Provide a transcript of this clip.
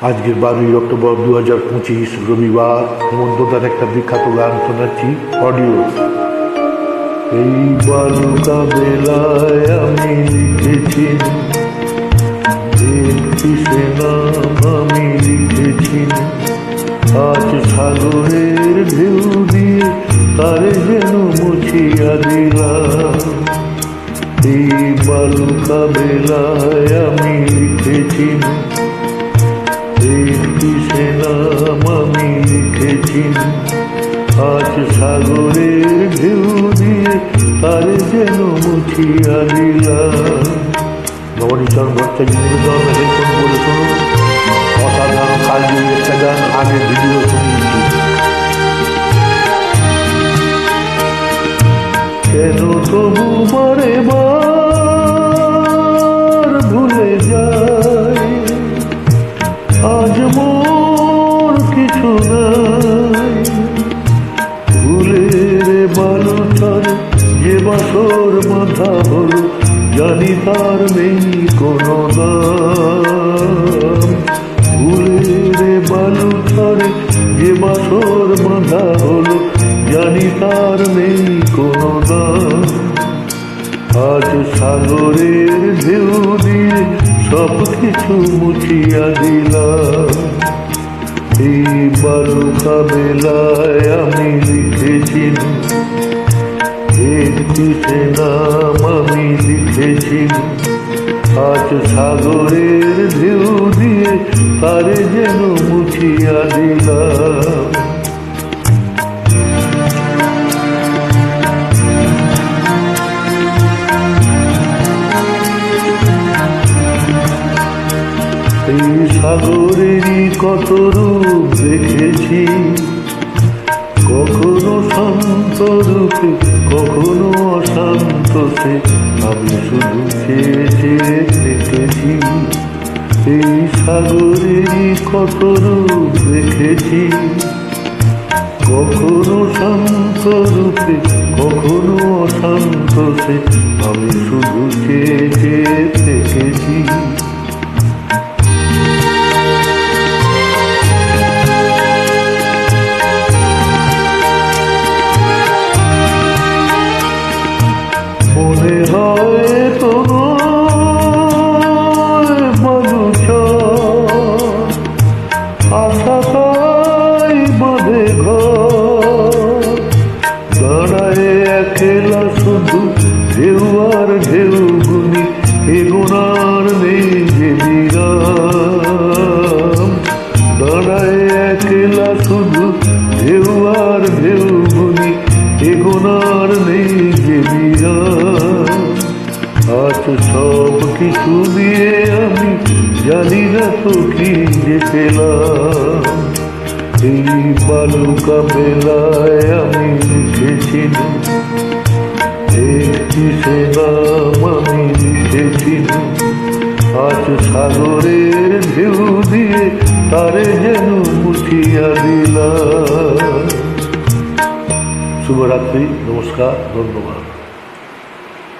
আজকের 12ই অক্টোবর 2025 রবিবার হেমন্তদার একটা বিখ্যাত গান শোনাচ্ছি অডিও। এই বালুকা বেলায় আমি লিখেছি একটি নাম আমি লিখেছি, আজ সাগরের ঢেউ দিয়ে তারে যেন মুছিয়া দিলাম। এই বালুকা বেলায় আমি লিখেছি একটি নাম আমি লিখেছি, আজ সাগরের ঢেউ দিয়ে তারে যেন মুছিয়া দিলাম। নবনীচরণ ভট্টাচার্য নিবেদন হেডফোন বলে শুনুন, অসাধারণ কালজয়ী একটা গান, আগে ভিডিও শুনিয়েছি। কেন তবু বারে বার ভুলে যায়, আজ মোর কিছু নাই, ভুলের বালুচর যে বাসর মাথা হল, জানি তার নেই কোনো দাম। ভুলের বালুচরে যে বাসর মাথা হল, জানি তার নেই কোনো দাম। আজ সাগরের ঢেউ দিয়ে সব কিছু মুছিয়া দিলাম। এই বালুকা বেলায় আমি লিখেছি একটি নাম আমি লিখেছি, আজ সাগরের ঢেউ দিয়ে তারে যেন মুছিয়া দিলাম। এই সাগরেরই কত রূপ দেখেছি, কখনো শান্ত রূপে কখনো অশান্ত সে, আমি শুধু চেয়ে চেয়ে দেখেছি। এই সাগরেরই কত রূপ দেখেছি, কখনো শান্ত রূপে কখনো অশান্ত সে, আমি শুধু চেয়ে চেয়ে দেখেছি। মনে হয় তো বালুচর, আশা তাই বাঁধে ঘর, দাঁড়ায় একলা শুধু ঢেউ আর ঢেউ গুনি, এগোনার নেই যে বিরাম। দাঁড়ায় একলা শুধু ঢেউ আর ঢেউ গুনি, এগোনার নেই যে বিরাম। আজ সব কিছু দিয়ে আমি জানি না তো কি যে পেলাম। এই বালুকা বেলায় আমি লিখেছি একটি নাম আমি লিখেছি, আজ সাগরের ঢেউ দিয়ে তারে যেন মুছিয়া দিলাম। শুভরাত্রি, নমস্কার, ধন্যবাদ।